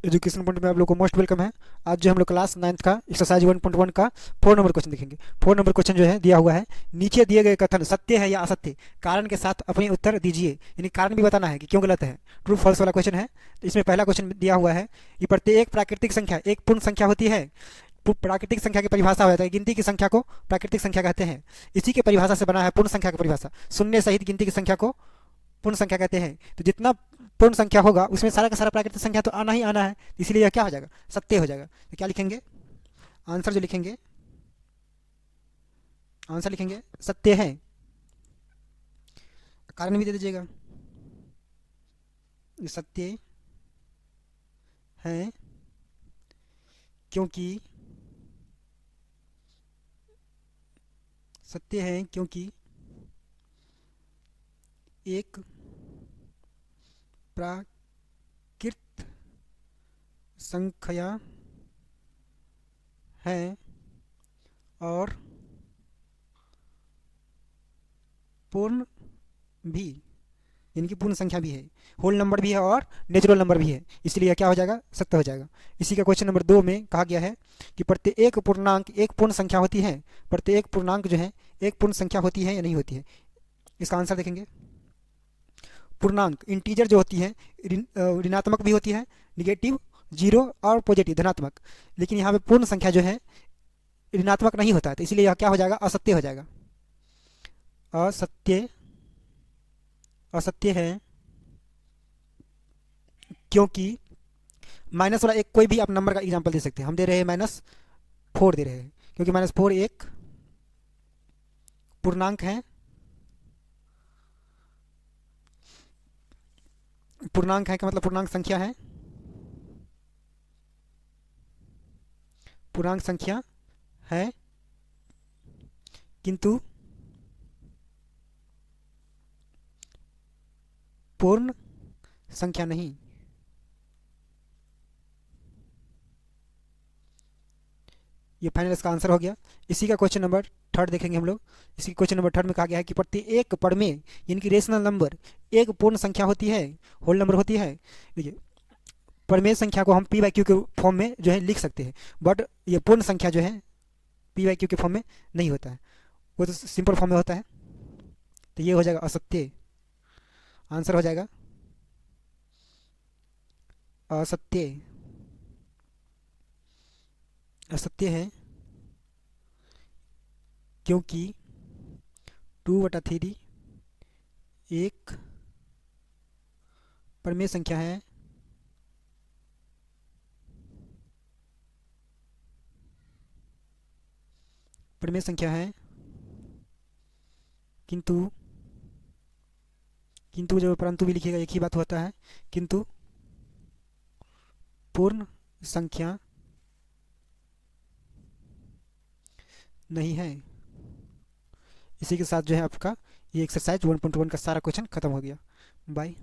Education point में आप लोग को मोस्ट वेलकम है। आज जो हम लोग क्लास 9th का एक्सरसाइज 1.1 का 4 नंबर क्वेश्चन देखेंगे। 4 नंबर क्वेश्चन जो है दिया हुआ है, नीचे दिए गए कथन सत्य है या असत्य, कारण के साथ अपने उत्तर दीजिए। यानी कारण भी बताना है कि क्यों गलत है, ट्रू फॉल्स वाला क्वेश्चन है। तो इसमें पहला क्वेश्चन दिया हुआ है कि प्रत्येक प्राकृतिक संख्या एक पूर्ण संख्या होती है। प्राकृतिक संख्या की परिभाषा हो जाता है, गिनती की संख्या को प्राकृतिक संख्या कहते हैं। इसी के परिभाषा से बना है पूर्ण संख्या की परिभाषा। शून्य सहित गिनती की संख्या को पूर्ण संख्या कहते हैं। तो जितना पूर्ण संख्या होगा उसमें सारा का सारा प्राकृतिक संख्या तो आना ही आना है, इसलिए यह क्या हो जाएगा, सत्य हो जाएगा। तो क्या लिखेंगे, आंसर जो लिखेंगे, आंसर लिखेंगे सत्य है। कारण भी दे दीजिएगा, ये सत्य है क्योंकि, सत्य है क्योंकि एक प्राकृत संख्या है और पूर्ण भी, यानी कि पूर्ण संख्या भी है, होल नंबर भी है और नेचुरल नंबर भी है, इसलिए क्या हो जाएगा, सत्य हो जाएगा। इसी का क्वेश्चन नंबर 2 में कहा गया है कि प्रत्येक पूर्णांक एक पूर्ण संख्या होती है। प्रत्येक पूर्णांक जो है एक पूर्ण संख्या होती है या नहीं होती है। इसका आंसर देखेंगे। पूर्णांक इंटीजर जो होती है ऋणात्मक भी होती है, निगेटिव, जीरो और पॉजिटिव धनात्मक। लेकिन यहाँ पे पूर्ण संख्या जो है ऋणात्मक नहीं होता है, तो इसलिए यह क्या हो जाएगा, असत्य हो जाएगा। असत्य, असत्य है क्योंकि माइनस वाला एक कोई भी आप नंबर का एग्जांपल दे सकते हैं। हम दे रहे हैं -4 दे रहे हैं, क्योंकि -4 एक पूर्णांक है। पूर्णांक है का मतलब पूर्णांक संख्या है, पूर्णांक संख्या है, किंतु पूर्ण संख्या नहीं। ये फाइनल इसका आंसर हो गया। इसी का क्वेश्चन नंबर 3 देखेंगे हम लोग। इसी क्वेश्चन नंबर 3 में कहा गया है कि प्रत्येक पढ़ में यानी कि रेशनल नंबर एक पूर्ण संख्या होती है, होल नंबर होती है। देखिए, परमेय संख्या को हम पी बाई क्यू के फॉर्म में जो है लिख सकते हैं, बट ये पूर्ण संख्या जो है पी बाई क्यू के फॉर्म में नहीं होता है, वो तो सिंपल फॉर्म में होता है। तो ये हो जाएगा असत्य, आंसर हो जाएगा असत्य। असत्य है क्योंकि 2/3 एक परमेय संख्या है, परमेय संख्या है, किंतु, किंतु जो परंतु भी लिखिएगा एक ही बात होता है, किंतु पूर्ण संख्या नहीं है। इसी के साथ जो है आपका ये एक्सरसाइज 1.1 का सारा क्वेश्चन खत्म हो गया। बाय।